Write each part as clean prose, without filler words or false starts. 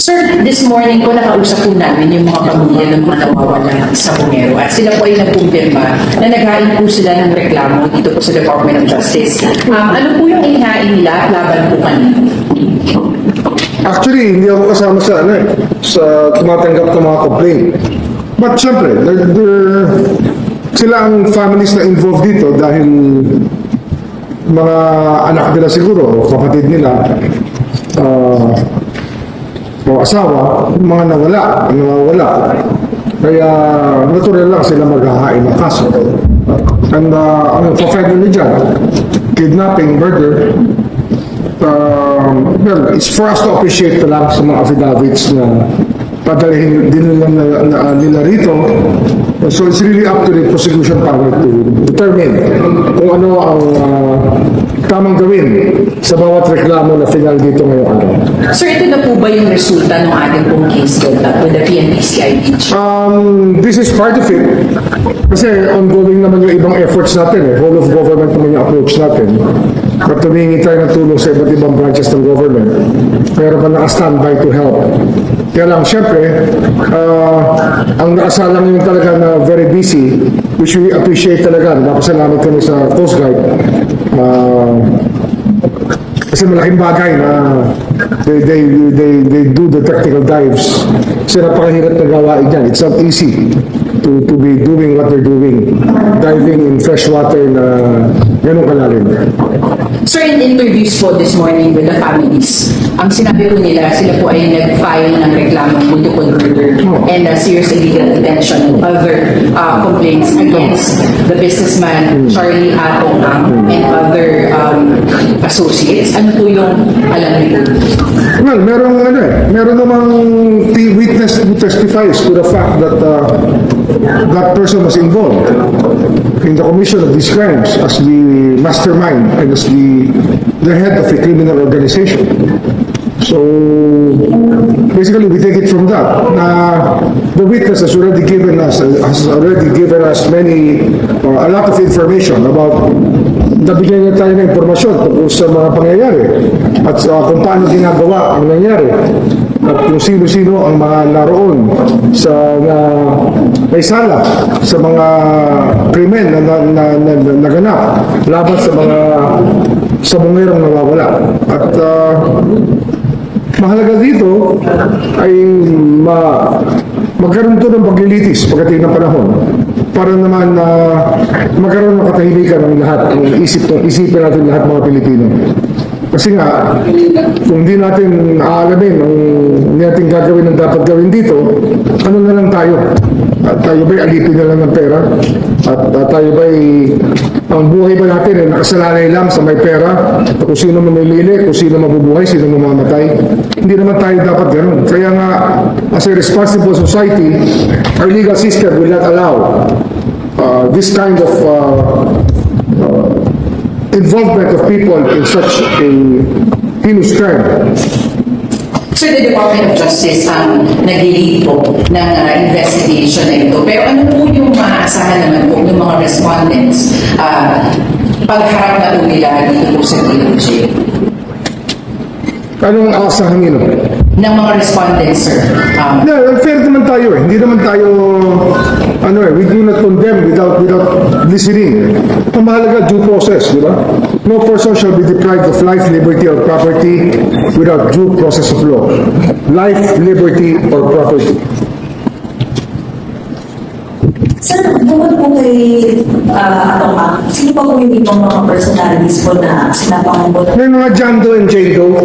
Sir, this morning po nakausap po namin yung mga pamilya ng mga nawawala sa Bungero at sila po ay nagpumpirma na naghain po sila ng reklamo dito po sa Department of Justice. Ano po yung ihain nila laban po kanina? Actually, hindi ako kasama sa tumatanggap ng mga complaint. But syempre, sila ang families na involved dito dahil mga anak nila siguro, o kapatid nila, o asawa, mga nawawala. Kaya natural lang sila maghahain ng kaso. And ang pa-federal dyan, kidnapping, murder, well, it's for us to appreciate na lang sa mga affidavits na padalhin din nila rito. So it's really up to the prosecution power to determine kung ano ang tamang gawin sa bawat reklamo na final dito ngayong araw. Sir, ito na po ba yung resulta ng ating pong case delta with the PNP-CID? This is part of it. Kasi ongoing naman yung ibang efforts natin. Whole of government naman yung approach natin. At tumingi tayo ng tulong sa iba't ibang branches ng government. Pero pa naka-standby to help. Kaya lang, syempre, ang nakasalang yung talaga na very busy, which we appreciate talaga. Napasalamat kami sa Coast Guard. Kasi malaking bagay na they do the technical dives. Kasi napakahirap na gawain dyan. It's not easy to be doing what they're doing. Diving in fresh water na ganun kalalim. Sir, in interviews po this morning with the families, ang sinabi po nila, sila po ay nag-file ng reklamo multiple murder and serious illegal detention and other complaints against the businessman Charlie Atong and other associates. Ano po yung alam niyo? Well, meron namang witness who testifies to the fact that that person was involved in the commission of these crimes as the mastermind and as the head of a criminal organization. So basically, we take it from that. The witness has already given us a lot of information about. Nabigyan niya tayo ng informasyon tungkol sa mga pangyayari at kung paano ginagawa ang nangyari at kung sino-sino ang mga naroon sa may sala sa mga krimen na naganap laban sa bungerong nawawala. At mahalaga dito ay magkaroon ito ng paglilitis pagdating ng panahon para naman magkaroon ng katahimikan ng lahat, isipin natin lahat mga Pilipino. Kasi nga, kung di natin aalamin ang hindi natin gagawin ang dapat gawin dito, ano na lang tayo? At tayo ba'y alipin na lang ng pera? At tayo ba'y ang buhay ba natin ay nakasalalay lang sa may pera? At kung sino mamilili, kung sino mabubuhay, sino mamamatay? Hindi naman tayo dapat ganun. Kaya nga, as a responsible society, our legal system will not allow this kind of involvement of people in such a heinous crime. So the Department of Justice ang nag-lead po ng investigation na ito. Pero ano po yung maaasahan naman po ng mga respondents pagharap na po nila dito po sa DOJ? Anong aasahan nyo? Ng mga respondents, sir. Fair naman tayo eh. Hindi naman tayo, we do not condemn without listening. Ang mahalaga, due process, di ba? No person shall be deprived of life, liberty, or property without due process of law. Life, liberty, or property. Sir, bukod po kay Atong, sino pa po yung ibang mga personalities po na sinapangan po? May mga John Doe and Jane Doe.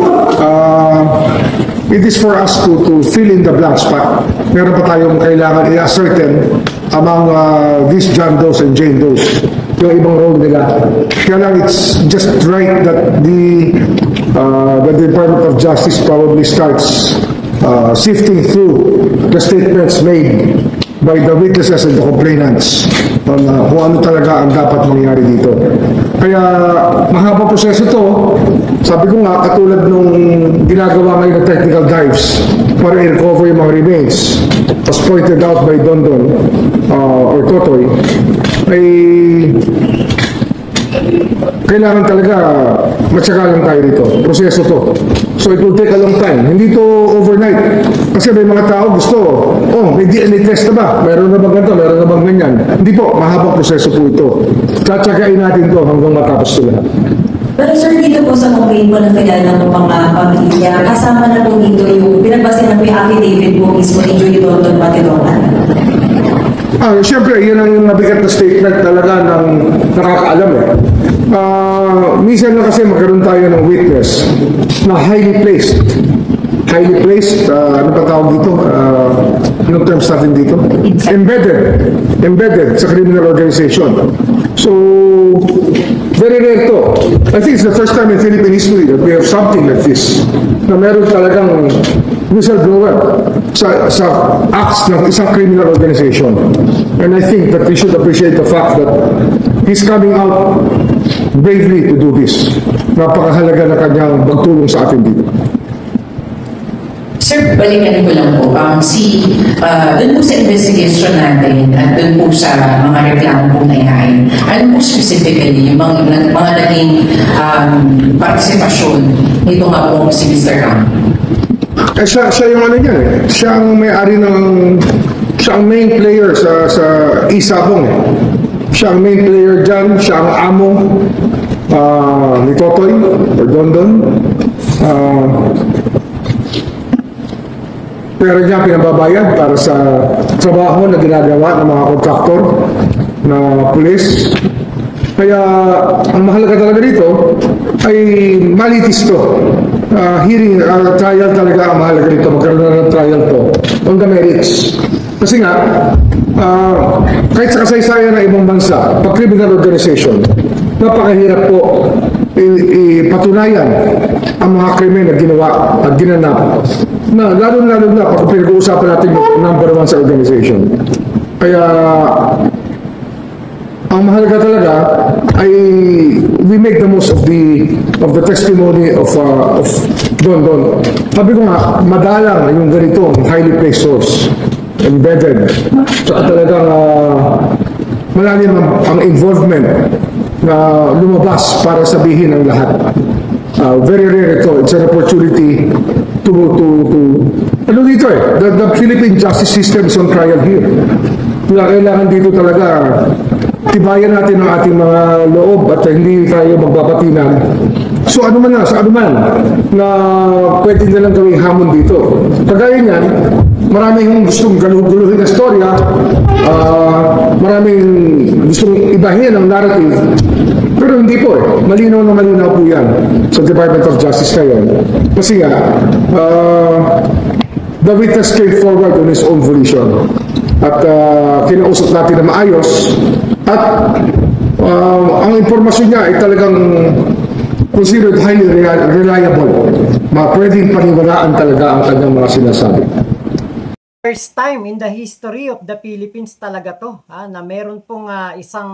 It is for us to fill in the blanks pa. Meron pa tayong kailangan i-ascertain among these John Does and Jane Does, yung ibang role nila. Kaya lang, it's just right that the Department of Justice probably starts sifting through the statements made by the witnesses and the complainants on kung ano talaga ang dapat mangyari dito. Kaya mahaba proseso to. Sabi ko nga, katulad nung ginagawa ngayon ng technical dives para i-recover yung mga remains, as pointed out by Dondon or Totoy, ay kailangan talaga matyaga lang tayo dito. Proseso to. So it will take a long time. Hindi to overnight. Kasi may mga tao gusto, may DNA test na ba? Meron na bang ganito? Meron na bang ganyan? Hindi po, mahabang proseso po ito. Tsatsagain natin to hanggang matapos sila. Pero sir, dito po sa complaint po na pinala ng mga pamilya, kasama na po dito yung pinagbase na po yung affidavit po mismo ni Julie Dondon Patidongan. Siyempre, yun ang mabigat na statement talaga ng nakakaalam eh. Minsan na kasi magkaroon tayo ng witness na highly placed. Highly placed, ano pa tawag dito? Anong terms natin dito? Embedded sa criminal organization. So, very rare to. I think it's the first time in Philippine history that we have something like this. Na meron talagang whistleblower sa acts ng isang criminal organization. And I think that we should appreciate the fact that he's coming out bravely to do this. Napakahalaga na kanyang magtulong sa atin dito. Sir, balikan ko lang po. Doon po sa investigation natin at doon po sa mga reklamo po na ihain, ano po specifically yung mga naging partisipasyon nito nga po si Mr. Ram? Siya yung ano niya eh. Siya ang may-ari siya ang main player sa Isabong eh. Siya ang main player dyan, siya ang amo ni Totoy or Dondon. Pero niya pinababayad para sa trabaho na ginagawa ng mga kontraktor na pulis. Kaya ang mahalaga talaga dito ay malitis to. Trial talaga ang mahalaga dito. Magkaroon na ng trial to on the merits. Kasi nga, kahit sa kasaysayan ng ibang bansa, pag criminal organization, napakahirap po ipatunayan ang mga krimen na ginawa at ginanap na lalo-lalo na pag pinag-uusapan natin yung number 1 sa organization. Kaya ang mahalaga talaga ay we make the most of the testimony of Don. Sabi ko nga, madalang yung ganito, highly placed source, embedded. Saka talagang malalim ang involvement na lumabas para sabihin ang lahat. Very rare ito. It's an opportunity to ano dito eh, the Philippine justice system is on trial here. Kailangan dito talaga tibayan natin ang ating mga loob at hindi tayo magbabatinag. So ano man na pwede nilang gawing hamon dito. Kagaya niyan, maraming gustong guluhin na storya, maraming gustong ibahin ang narrative. Pero hindi po eh. Malinaw po yan sa Department of Justice ngayon. Kasi nga, the witness came forward on his own volition. At kinausap natin na maayos. At ang impormasyon niya ay talagang considered highly reliable. Pwedeng paniwalaan talaga ang kanyang mga sinasabi. First time in the history of the Philippines talaga to, na meron pong isang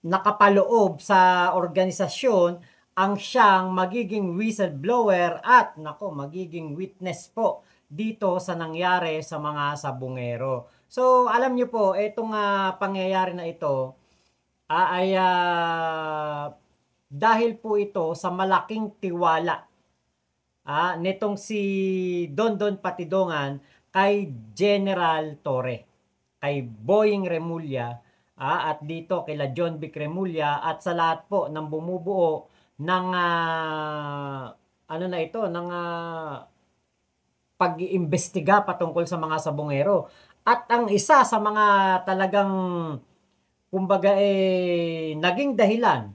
nakapaloob sa organisasyon ang siyang magiging whistleblower at magiging witness po dito sa nangyari sa mga sabungero. So alam niyo po, itong pangyayari na ito ay dahil po ito sa malaking tiwala nitong si Dondon Patidongan kay General Torre, kay Boying Remulla, at dito kila John Vic Remulla at sa lahat po ng bumubuo ng ng pag-iimbestiga patungkol sa mga sabungero. At ang isa sa mga talagang kumbaga naging dahilan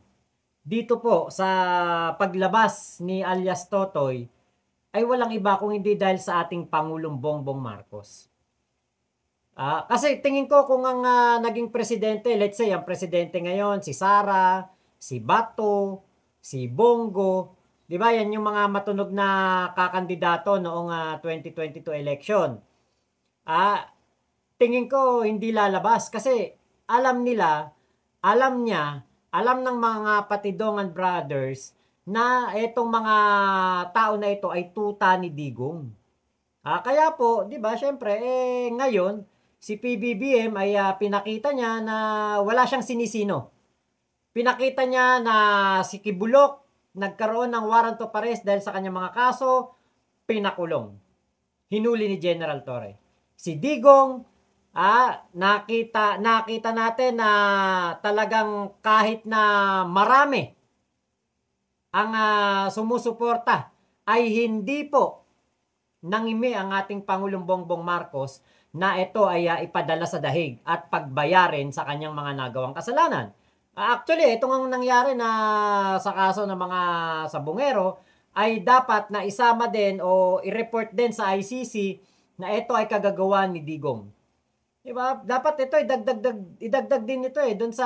dito po sa paglabas ni alias Totoy ay walang iba kung hindi dahil sa ating Pangulong Bongbong Marcos. Kasi tingin ko kung ang naging presidente, let's say ang presidente ngayon, si Sara, si Bato, si Bongo, di ba yan yung mga matunog na kakandidato noong 2022 election. Tingin ko hindi lalabas kasi alam ng mga Patidongan brothers na itong mga tao na ito ay tuta ni Digong. Kaya po, di ba, syempre, ngayon, si PBBM ay pinakita niya na wala siyang sinisino. Pinakita niya na si Kibulok nagkaroon ng warrant of arrest dahil sa kanyang mga kaso, pinakulong. hinuli ni General Torre. Si Digong, nakita natin na talagang kahit na marami ang sumusuporta ay hindi po nangimi ang ating Pangulong Bongbong Marcos na ito ay ipadala sa dahig at pagbayarin sa kanyang mga nagawang kasalanan. Actually, ito ang nangyari na sa kaso ng mga sabongero ay dapat na isama din o i-report din sa ICC na ito ay kagagawa ni Digong. Diba? Dapat ito idagdag din ito doon sa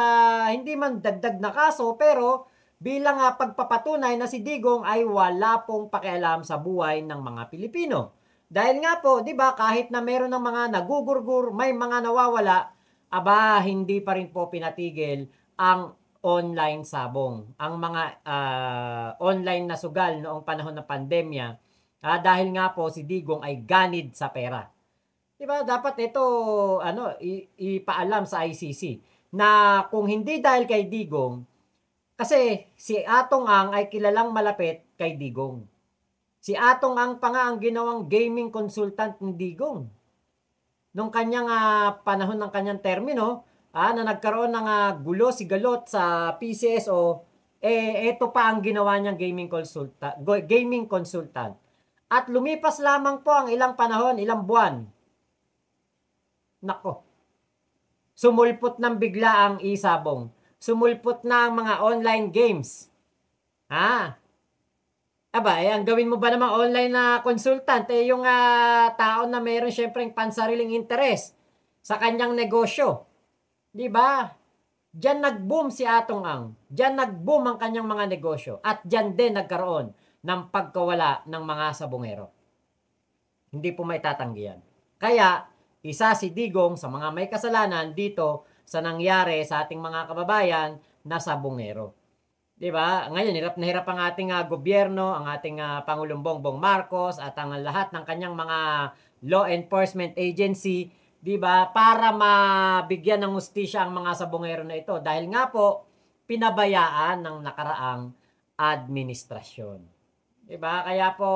hindi man dagdag na kaso pero bilang pagpapatunay na si Digong ay wala pong pakialam sa buhay ng mga Pilipino. Dahil nga po, 'di ba, kahit na meron ng mga nagugurgur, may mga nawawala, hindi pa rin po pinatigil ang online sabong. Ang mga online na sugal noong panahon ng pandemya, dahil nga po si Digong ay ganid sa pera. 'Di ba? Dapat ito ipaalam sa ICC na kung hindi dahil kay Digong, kasi si Atong Ang ay kilalang malapit kay Digong. Si Atong Ang pa nga ang ginawang gaming consultant ni Digong. Nung kanyang panahon ng kanyang termino, na nagkaroon ng gulo, sigalot sa PCSO, ito pa ang ginawa niyang gaming consultant. At lumipas lamang po ang ilang panahon, ilang buwan. Nako. Sumulpot ng bigla ang isabong. Sumulpot na ang mga online games. Ang gawin mo ba namang online na consultant? Yung tao na mayroon syempre pansariling interes sa kanyang negosyo. Diba? Diyan nag-boom si Atong Ang. Diyan nag-boom ang kanyang mga negosyo. At diyan din nagkaroon ng pagkawala ng mga sabongero. Hindi po may tatanggihan. Kaya, isa si Digong sa mga may kasalanan dito sa nangyari sa ating mga kababayan na sabongero. Diba? Ngayon, hirap na hirap ang ating gobyerno, ang ating Pangulong Bongbong Marcos at ang lahat ng kanyang mga law enforcement agency, diba? Para mabigyan ng hustisya ang mga sabongero na ito. Dahil nga po, pinabayaan ng nakaraang administrasyon. Diba? Kaya po,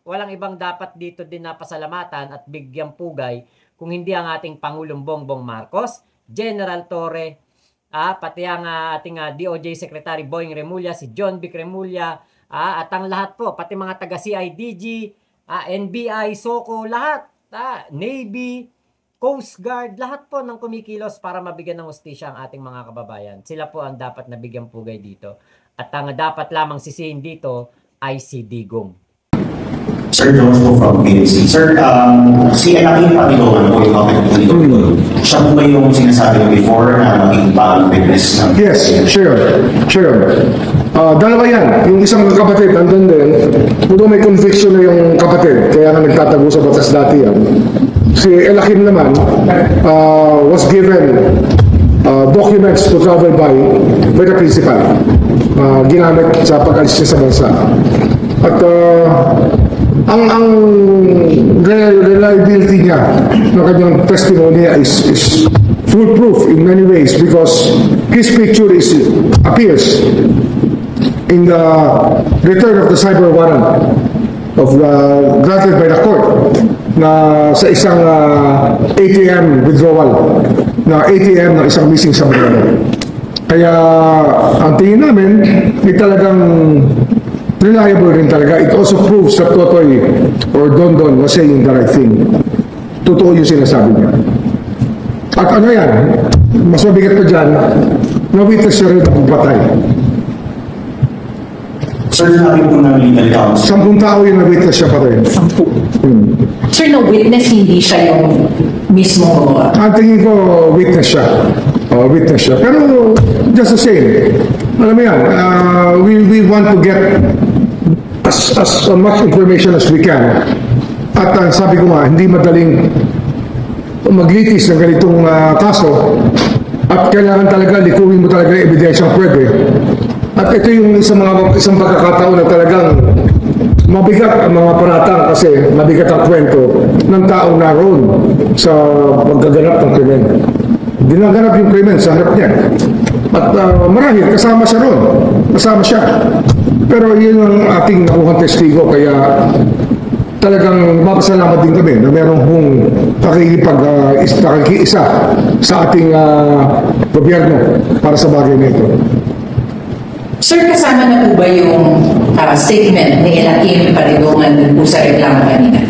walang ibang dapat dito din na pasalamatan at bigyang pugay kung hindi ang ating Pangulong Bongbong Marcos, General Torre, pati ang ating DOJ Secretary Boying Remulla, si John Vic Remulla, at ang lahat po, pati mga taga-CIDG, NBI, SOCO, lahat, Navy, Coast Guard, lahat po ng kumikilos para mabigyan ng hustisya ang ating mga kababayan. Sila po ang dapat nabigyan pugay dito. At ang dapat lamang sisihin dito ay si Digong. Sir Jones po from PNC. Sir, si Elaine Panginoon po yung topic dito. Siya po ba yung sinasabi ko before na maging witness ng... Yes, sure. Dalawa yan. Yung isang kapatid, andun din. Puno may conviction na yung kapatid. Kaya nga nagtatago sa batas dati yan. Si Elaine naman was given documents to travel by the principal. Ginamit sa pag-alis niya sa bansa. At ang reliability niya ng kanyang testimony is foolproof in many ways because his picture appears in the return of the cyber warrant granted by the court na sa isang ATM withdrawal na ATM ng isang missing sabongero. Kaya ang tingin namin ay talagang reliable rin talaga. It also proves that Totoy or Dondon was saying the right thing. Totoo yung sinasabi niya. At ano yan, mas mabigat pa dyan, na-witness siya rin ang patay. Sir, sabi po ng legal counsel. 10 tao yung na-witness siya patay. 10. Sir, na-witness hindi siya yung mismo... Ang tingin ko, witness siya. Witness siya. Pero, just the same. Alam mo yan, we want to get as much information as we can. At sabi ko nga, hindi madaling maglitis ng ganitong kaso at kailangan talaga likuhin mo talaga yung ebidensyang pwede. At ito yung isang pagkakataon na talagang mabigat ang mga paratang kasi mabigat ang kwento ng taong naroon sa paggaganap ng krimen. Dinaganap yung krimen sa harap niya. At marahil, kasama siya roon. Kasama siya. Pero yun ang ating nakuhang testigo, kaya talagang mapasalamat din kami na merong hong nakikiisa sa ating gobyerno para sa bagay na ito. Sir, kasama na po ba yung statement ni Elakim Paridongan dun po sa reklamo kanina?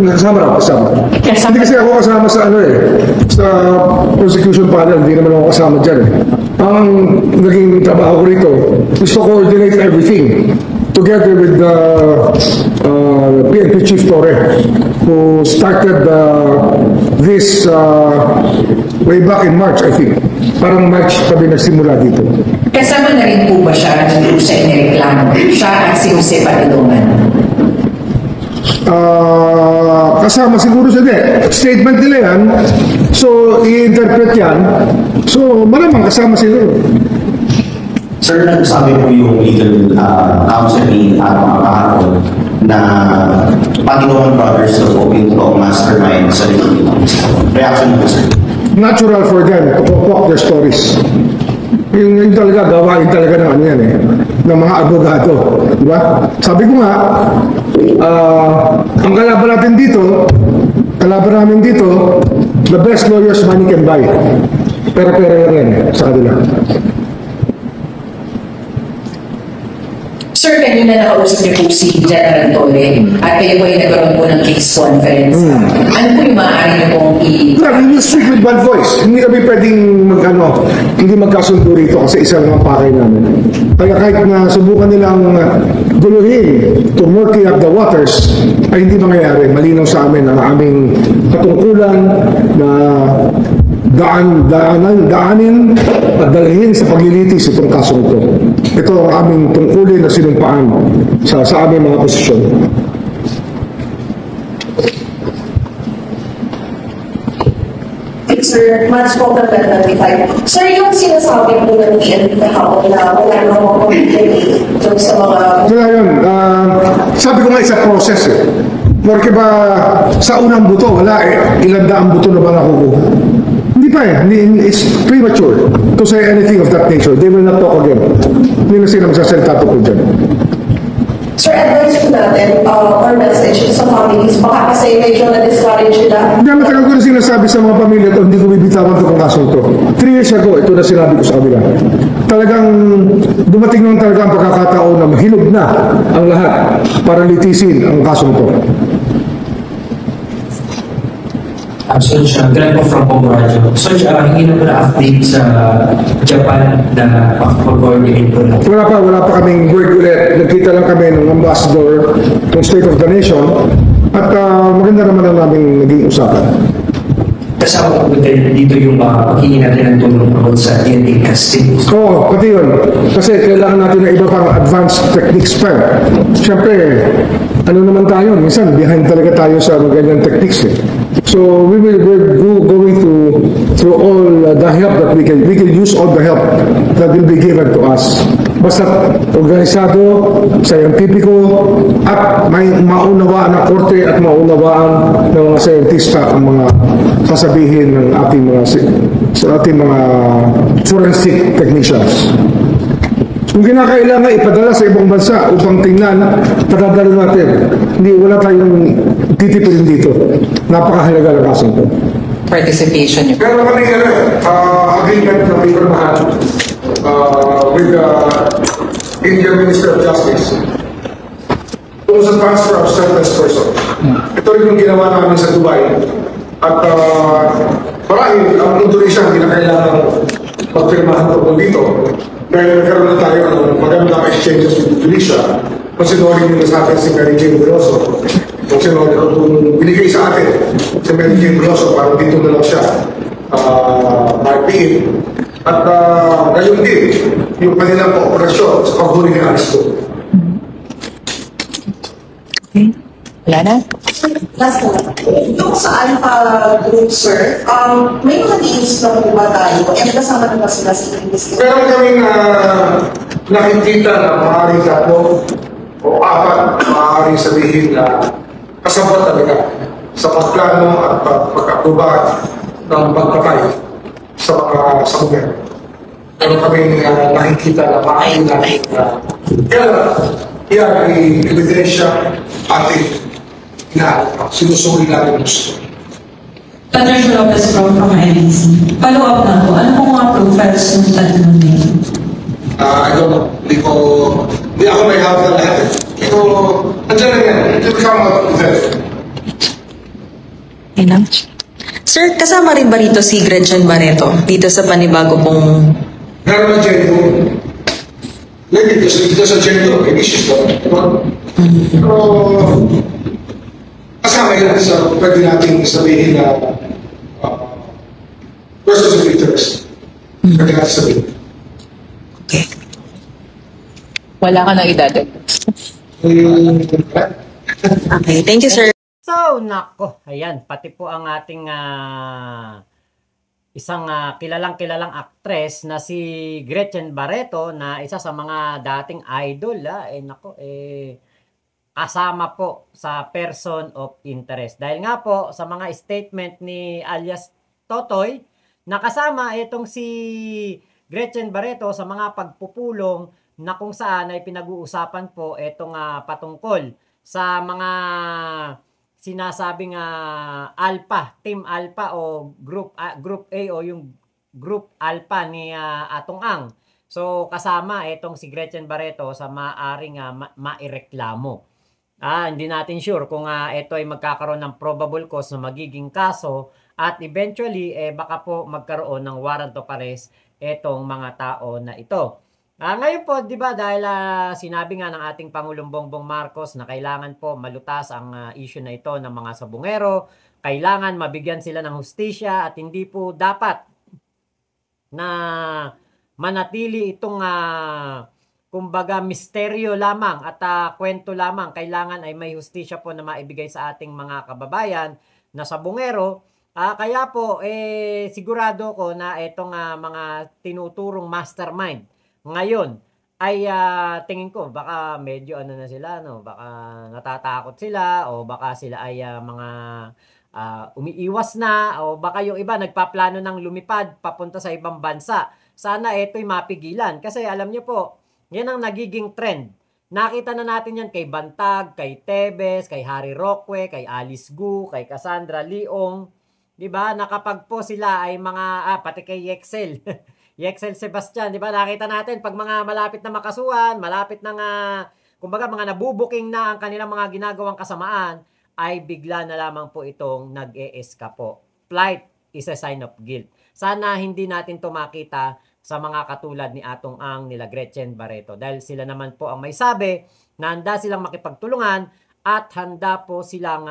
Kasama raw, kasama. Hindi kasi ako kasama sa sa prosecution panel, hindi naman ako kasama dyan. Ang naging trabaho ko rito is to coordinate everything together with the PNP Chief Torre, who started this way back in March, I think. Parang March kami nagsimula dito. Kasama na rin po ba siya dun po sa inireklamo? Siya at si Jose Paridongan? Kasama siguro siya din. Statement nila yan. So, i-interpret yan. So, malamang kasama siguro. Sir, nagsabi po yung legal counsel ni Atma kahapon na Paridongan Brothers daw po yung totoong mastermind sa reaction mo, sir? Natural for them to concoct their stories. Yung talaga, gawain talaga ng yan ng mga abogado. Diba? Sabi ko nga, ang kalaban natin dito, the best lawyers money can buy. Pera-pera rin sa kanila. Sir, kanina nakausap niyo po si General Torre at kayo po ay nagkaroon po ng case conference. Ano po yung maaari niyo pong You speak with one voice. Hindi kami pwedeng hindi magkasundo rito kasi isa lang ang pakay namin. Kaya kahit na subukan nilang guluhin to murky up the waters, ay hindi mangyayari. Malinaw sa amin ang aming katungkulan na daanin at dalhin sa paglilitis itong kasong ito. Ito ang aming tungkulin na sinumpaan sa aming mga posisyon. Sir, much po na 25. Sir, yung sinasabi po ng PNP kahapon na wala namang complaint dun sa mga... Kaya yun, sabi ko nga isa process Porque ba sa unang buto, wala ilang daang buto na ba nakukuha? Hindi pa it's premature to say anything of that nature. They will not talk again. Hindi na sila magsasalita tungkol dyan. Sir, advice po natin or message sa families, baka kasi medyo na-discourage na. Hindi, matagal ko na sinasabi sa mga pamilya at hindi ko bibitawan itong kasong ito. 3 years ago, ito na sinabi ko sa kanila. Talagang dumating nung talaga ang pagkakataon na mahilog na ang lahat para litisin ang kasong ito. Sir, Greg po from Pomerado. Sir, hindi na po na-update sa Japan na makapag-coordinate po na. Wala pa kaming word ulit. Nagkita lang kami ng ambassador ng State of the Nation at maganda naman ang naming naging usapan. Kasama po dito yung paghingi natin ng tulong tungkol sa DNA testing. Oo, pati yun. Kasi kailangan natin ng iba pang advanced techniques pa. Siyempre, ano naman tayo, minsan behind talaga tayo sa ganyan techniques So we're going through all the help that we can use all the help that will be given to us. Basta organisado, scientifico, at may maunawaan ng korte at maunawaan ng mga scientista ang mga sasabihin ng ating mga forensic technicians. Kung kinakailangan ipadala sa ibang bansa upang tingnan, padadala natin. Wala tayong titipulin dito. Napakahalaga ng kasong ito. participation niyo? Pero kami agreement na may permahan with the Indian Minister of Justice kung sa transfer of selfless person. Ito rin yung ginawa namin sa Dubai. At marahil ang Indonesia hindi na kailangan magpirmahan tungkol dito. Dahil nagkaroon na tayo ng magandang exchanges with Indonesia. Considering nyo sa atin si Mary Jane Veloso. Kung binigay sa atin si Mary Jane Veloso, parang dito na lang siya marpiin. At ngayon din, yung kanilang kooperasyon sa paghuli ni Aristo. Wala na? Last one. Yung sa Alpha Group, sir, may mga deals na po ba tayo? And kasama na ba sila sa investigation? Meron kaming nakikita na maaaring 3 o 4 maaaring sabihin na kasabot talaga sa pagplano at pag-aproba ng pagpatay sa mga sabugan. Meron kaming nakikita na maaaring kaya yan ay ebidensya atin na sinusuri natin gusto. Patricia Lopez from IBC. Follow up na po. Ano pong mga profiles ng tatlong name? I don't know. Hindi ako may hawak na lahat. Pero, andyan na yan. It will come out of that. Ina. Sir, kasama rin ba rito si Gretchen Barreto dito sa panibago pong... Meron na dyan yung maybe dito sa gender, maybe she's not. Pero, kasama yan sa pwede natin sabihin na persons of interest. Pwede natin sabihin. Okay. Wala ka nang idadagdag. Okay, thank you, sir. So, nako, ayan, pati po ang ating isang kilalang aktres na si Gretchen Barreto na isa sa mga dating idol, kasama po sa person of interest. Dahil nga po sa mga statement ni alias Totoy, nakasama itong si Gretchen Barreto sa mga pagpupulong na kung saan ay pinag-uusapan po itong patungkol sa mga sinasabing Alpha, Team Alpha o Group A o yung Group Alpha ni Atong Ang. So kasama itong si Gretchen Barreto sa maaring maireklamo. Hindi natin sure kung ito ay magkakaroon ng probable cause na magiging kaso at eventually baka po magkaroon ng warrant of arrest itong mga tao na ito. Ngayon po, di ba, dahil sinabi nga ng ating Pangulong Bongbong Marcos na kailangan po malutas ang issue na ito ng mga sabungero, kailangan mabigyan sila ng hustisya at hindi po dapat na manatili itong kumbaga misteryo lamang at kwento lamang. Kailangan ay may hustisya po na maibigay sa ating mga kababayan na sabungero. Kaya po, sigurado ko na itong mga tinuturong mastermind ngayon ay tingin ko baka medyo na sila, no? Baka natatakot sila o baka sila ay mga umiiwas na o baka yung iba nagpaplano ng lumipad papunta sa ibang bansa. Sana ito'y mapigilan kasi alam niyo po, yan ang nagiging trend. Nakita na natin yan kay Bantag, kay Tebes, kay Harry Roque, kay Alice Gu, kay Cassandra Leong. 'Di ba? Nakapag po sila ay mga pati kay Yexel. Yexel Sebastian, 'di ba? Nakita natin pag mga malapit na makasuhan, malapit na kumbaga mga nabubuking na ang kanilang mga ginagawang kasamaan, ay bigla na lamang po itong nag-e-eskapo. Flight is a sign of guilt. Sana hindi natin to makita sa mga katulad ni Atong Ang, nila Gretchen Barreto. Dahil sila naman po ang may sabi na handa silang makipagtulungan at handa po silang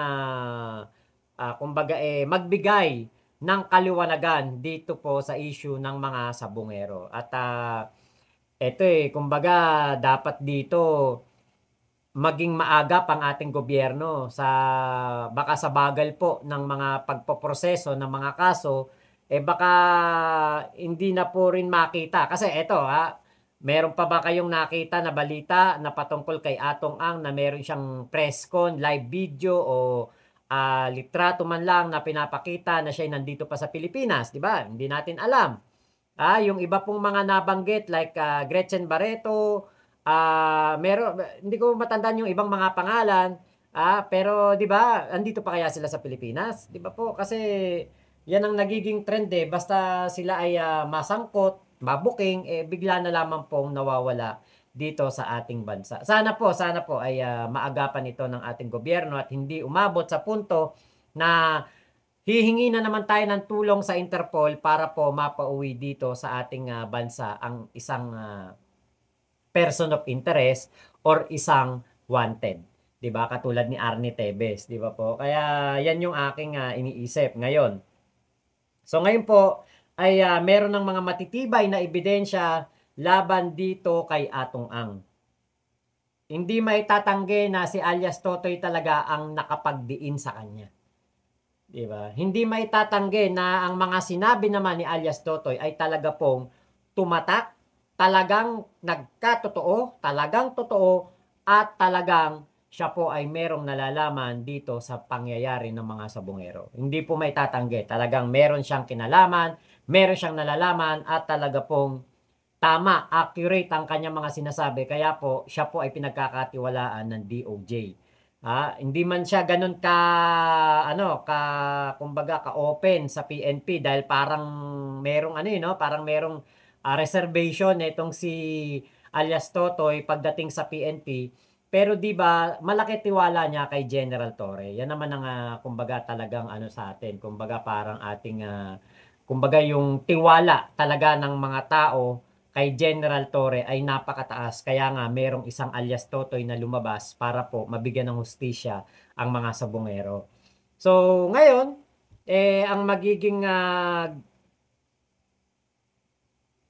kumbaga magbigay ng kaliwanagan dito po sa issue ng mga sabungero. At ito kumbaga dapat dito maging maagap ang ating gobyerno sa baka sa bagal po ng mga pagpoproseso ng mga kaso, baka hindi na po rin makita. Kasi ito meron pa ba kayong nakita na balita na patungkol kay Atong Ang na meron siyang press con, live video o litrato man lang na pinapakita na siya nandito pa sa Pilipinas, di ba? Hindi natin alam. Yung iba pong mga nabanggit like Gretchen Barreto, meron, hindi ko matandaan yung ibang mga pangalan, pero di ba, andito pa kaya sila sa Pilipinas? Di ba po? Kasi yan ang nagiging trend basta sila ay masangkot, mabuking, bigla na lamang pong nawawala dito sa ating bansa. Sana po ay maagapan ito ng ating gobyerno at hindi umabot sa punto na hihingi na naman tayo ng tulong sa Interpol para po mapauwi dito sa ating bansa ang isang person of interest or isang wanted. 'Di ba? Katulad ni Arnie Tebes, 'di ba po? Kaya yan yung aking iniisip ngayon. So ngayon po ay meron ng mga matitibay na ebidensya laban dito kay Atong Ang. Hindi maitatanggi na si alias Totoy talaga ang nakapagdiin sa kanya. 'Di ba? Hindi maitatanggi na ang mga sinabi naman ni alias Totoy ay talaga pong tumatak, talagang nagkatotoo, talagang totoo at talagang siya po ay merong nalalaman dito sa pangyayari ng mga sabungero. Hindi po maitatanggi, talagang meron siyang kinalaman, meron siyang nalalaman at talaga pong tama, accurate ang kanyang mga sinasabi. Kaya po, siya po ay pinagkakatiwalaan ng DOJ. Hindi man siya ganun kumbaga ka-open sa PNP dahil parang merong parang merong reservation itong si alias Totoy pagdating sa PNP. Pero 'di ba, malaki tiwala niya kay General Torre. Yan naman ang kumbaga talagang sa atin. Kumbaga parang ating kumbaga yung tiwala talaga ng mga tao kay General Torre ay napakataas. Kaya nga merong isang alias Totoy na lumabas para po mabigyan ng hustisya ang mga sabongero. So ngayon, ang magiging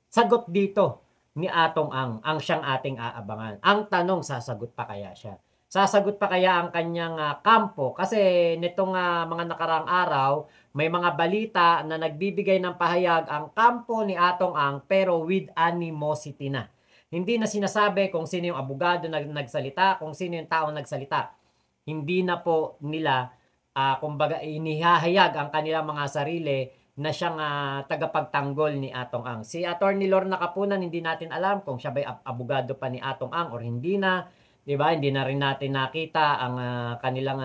sagot dito ni Atong ang siyang ating aabangan. Ang tanong, sasagot pa kaya siya? Sasagot pa kaya ang kanyang kampo? Kasi nitong mga nakaraang araw, may mga balita na nagbibigay ng pahayag ang kampo ni Atong pero with animosity na. Hindi na sinasabi kung sino yung abogado na nagsalita, kung sino yung taong nagsalita. Hindi na po nila, kumbaga, inihahayag ang kanilang mga sarili na siyang tagapagtanggol ni Atong Ang. Si Attorney Lorna Kapunan, hindi natin alam kung siya ba'y abogado pa ni Atong Ang or hindi na. 'Di ba? Hindi na rin natin nakita ang kanilang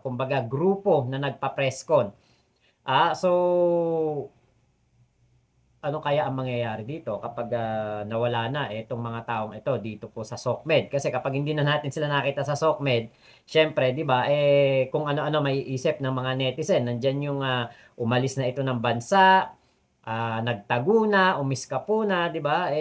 kumbaga grupo na nagpa-presscon. So ano kaya ang mangyayari dito kapag nawala na itong mga taong ito dito po sa SOCMED? Kasi kapag hindi na natin sila nakita sa SOCMED, syempre, 'di ba? Kung ano-ano may isip ng mga netizen, nandiyan yung umalis na ito ng bansa, nagtago na, umiskapo na, 'di ba?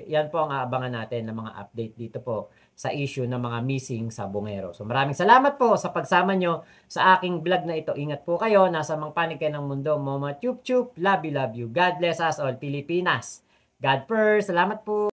Yan po ang aabangan natin ng mga update dito po sa issue ng mga missing sabongero. So maraming salamat po sa pagsama nyo sa aking vlog na ito. Ingat po kayo. Nasa mang panig kayo ng mundo. Mama Chup Chup. Love you, love you. God bless us all, Pilipinas. God first. Salamat po.